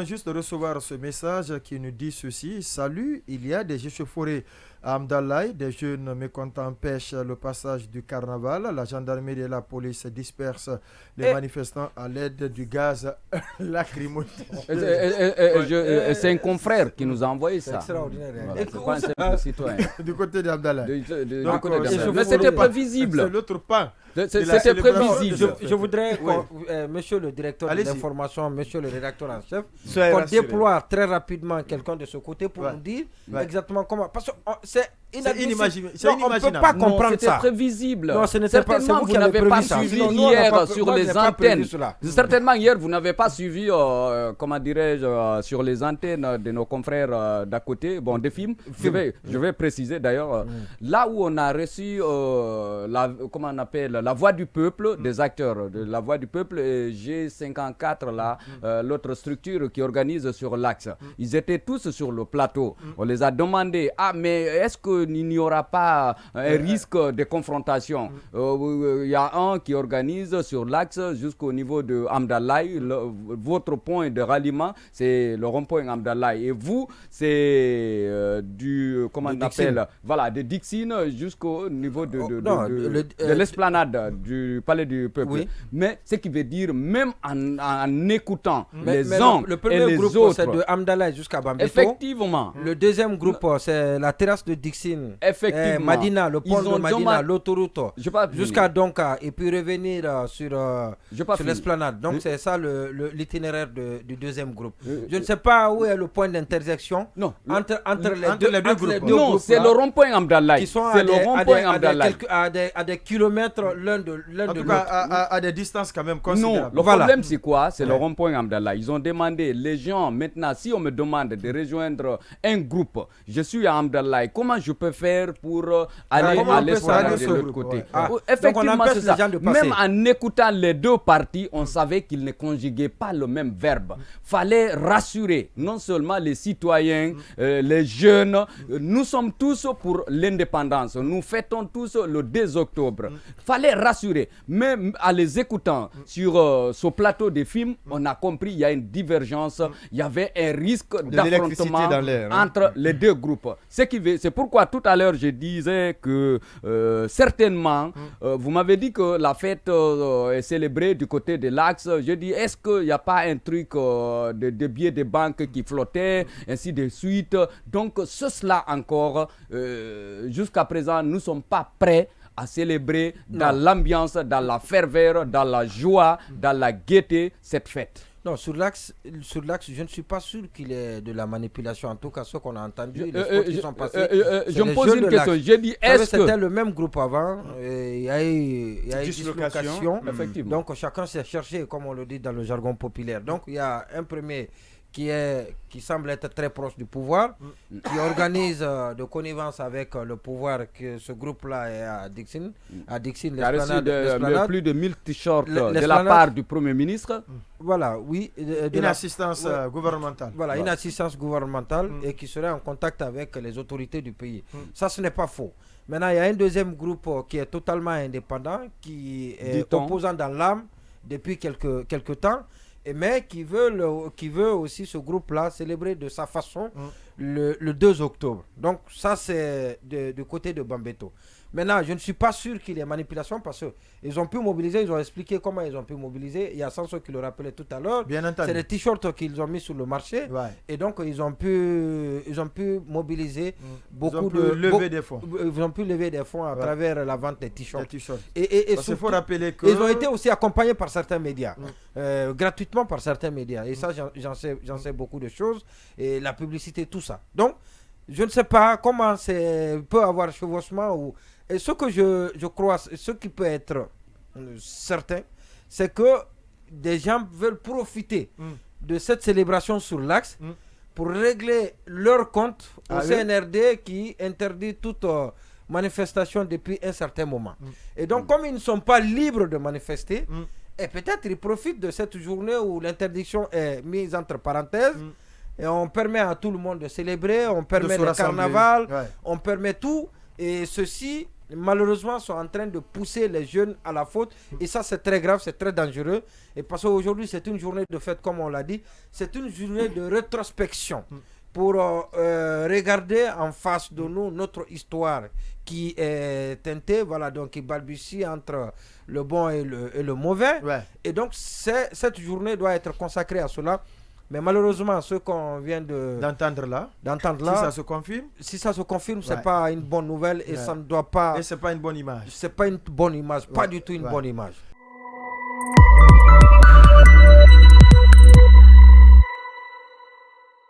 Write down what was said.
viens juste de recevoir ce message qui nous dit ceci. Salut, il y a des échauffourées à Amdalaï. Des jeunes mécontents empêchent le passage du carnaval. La gendarmerie et la police dispersent les manifestants à l'aide du gaz lacrymogène. C'est un confrère qui nous a envoyé ça. C'est extraordinaire. Voilà, c'est pas un simple citoyen. Du côté d'Amdalaï. Mais c'était prévisible. C'est l'autre pan. C'était prévisible. Je voudrais, monsieur le directeur de l'information, monsieur le rédacteur en chef, qu'on déploie très rapidement quelqu'un de ce côté pour nous dire exactement comment. Parce que c'est inimaginable. On ne peut pas comprendre ça. C'était prévisible. Non, ce n'était pas. Certainement, vous n'avez pas suivi hier sur les antennes. Certainement, hier, vous n'avez pas suivi, comment dirais-je, sur les antennes de nos confrères d'à côté, bon, des films. Je vais préciser d'ailleurs, là où on a reçu, comment on appelle, la voix du peuple, des acteurs de la voix du peuple, et G54, là, l'autre structure qui organise sur l'axe. Ils étaient tous sur le plateau. On les a demandé, mais est-ce qu'il n'y aura pas un risque de confrontation? Il y a un qui organise sur l'axe jusqu'au niveau de Amdalaï. Votre point de ralliement, c'est le rond-point Amdalaï. Et vous, c'est comment on appelle, voilà, de Dixine jusqu'au niveau de l'esplanade du Palais du Peuple. Oui. Mais ce qui veut dire, même en écoutant les uns le premier et les groupe, autres, c'est de Amdalaï jusqu'à Bambeto. Effectivement. Le deuxième groupe, c'est la terrasse de Dixine. Effectivement. Madina, le pont de Madina, l'autoroute, jusqu'à Donka, et puis revenir sur l'esplanade. Donc c'est ça l'itinéraire du deuxième groupe. Je ne sais pas où est le point d'intersection entre les deux groupes. Non, c'est le rond-point Amdalaï. C'est le rond-point Amdalaï. À des kilomètres l'un de l'autre. En tout cas, à des distances quand même considérables. Non, le problème c'est quoi? C'est le rond-point Amdalaï. Ils ont demandé, les gens, maintenant, si on me demande de rejoindre un groupe, je suis à Amdalaï, comment je peux faire pour aller à l'esplanade de l'autre côté? Effectivement, c'est ça. Même en écoutant les deux parties, on savait qu'ils ne conjuguaient pas le même verbe. Fallait rassurer non seulement les citoyens, les jeunes. Nous sommes tous pour l'indépendance. Nous fêtons tous le 2 octobre. Fallait rassurer. Même en les écoutant sur ce plateau de films, on a compris qu'il y a une divergence. Il y avait un risque d'affrontement entre les deux groupes. C'est pourquoi tout à l'heure je disais que certainement, vous m'avez dit que la fête est célébrée du côté de l'Axe. Je dis, est-ce qu'il n'y a pas un truc de billets de banque qui flottait, ainsi de suite. Donc cela encore, jusqu'à présent, nous ne sommes pas prêts à célébrer dans l'ambiance, dans la ferveur, dans la joie, dans la gaieté cette fête. Non, sur l'axe, je ne suis pas sûr qu'il y ait de la manipulation. En tout cas, ce qu'on a entendu, les spots qui sont passés. Je me pose une question. J'ai dit, est-ce que c'était le même groupe avant? Il y a eu dislocation. Effectivement. Donc, chacun s'est cherché, comme on le dit dans le jargon populaire. Donc, il y a un premier qui semble être très proche du pouvoir, qui organise de connivence avec le pouvoir, que ce groupe-là est à Dixine. Il a reçu plus de 1000 t-shirts de la part du Premier ministre. Voilà, oui. Une assistance gouvernementale. Voilà, une assistance gouvernementale et qui serait en contact avec les autorités du pays. Ça, ce n'est pas faux. Maintenant, il y a un deuxième groupe qui est totalement indépendant, qui est opposant dans l'âme depuis quelques temps, mais qui veut aussi, ce groupe-là, célébrer de sa façon le 2 octobre. Donc ça, c'est du côté de Bambeto. Maintenant, je ne suis pas sûr qu'il y ait manipulation parce qu'ils ont pu mobiliser, ils ont expliqué comment ils ont pu mobiliser. Il y a Sanso qui le rappelait tout à l'heure. C'est des t-shirts qu'ils ont mis sur le marché. Ouais. Et donc, ils ont pu mobiliser beaucoup de... Ils ont pu lever des fonds à travers la vente des t-shirts. Et il faut rappeler que... Ils ont été aussi accompagnés par certains médias, gratuitement par certains médias. Et ça, j'en sais beaucoup de choses. Et la publicité, tout ça. Donc, je ne sais pas comment peut avoir chevauchement ou... Et ce que je crois, ce qui peut être certain, c'est que des gens veulent profiter de cette célébration sur l'axe pour régler leur compte au CNRD qui interdit toute manifestation depuis un certain moment. Et donc, comme ils ne sont pas libres de manifester, et peut-être ils profitent de cette journée où l'interdiction est mise entre parenthèses, et on permet à tout le monde de célébrer, on permet le carnaval, on permet tout, et ceci malheureusement, sont en train de pousser les jeunes à la faute. Et ça, c'est très grave, c'est très dangereux. Et parce qu'aujourd'hui, c'est une journée de fête, comme on l'a dit. C'est une journée de rétrospection pour regarder en face de nous notre histoire qui est teintée, voilà, donc qui balbutie entre le bon et le mauvais. Ouais. Et donc, cette journée doit être consacrée à cela. Mais malheureusement, ce qu'on vient d'entendre là, si ça se confirme, c'est pas une bonne nouvelle et ça ne doit pas. Et c'est pas une bonne image. C'est pas une bonne image, pas du tout une bonne image.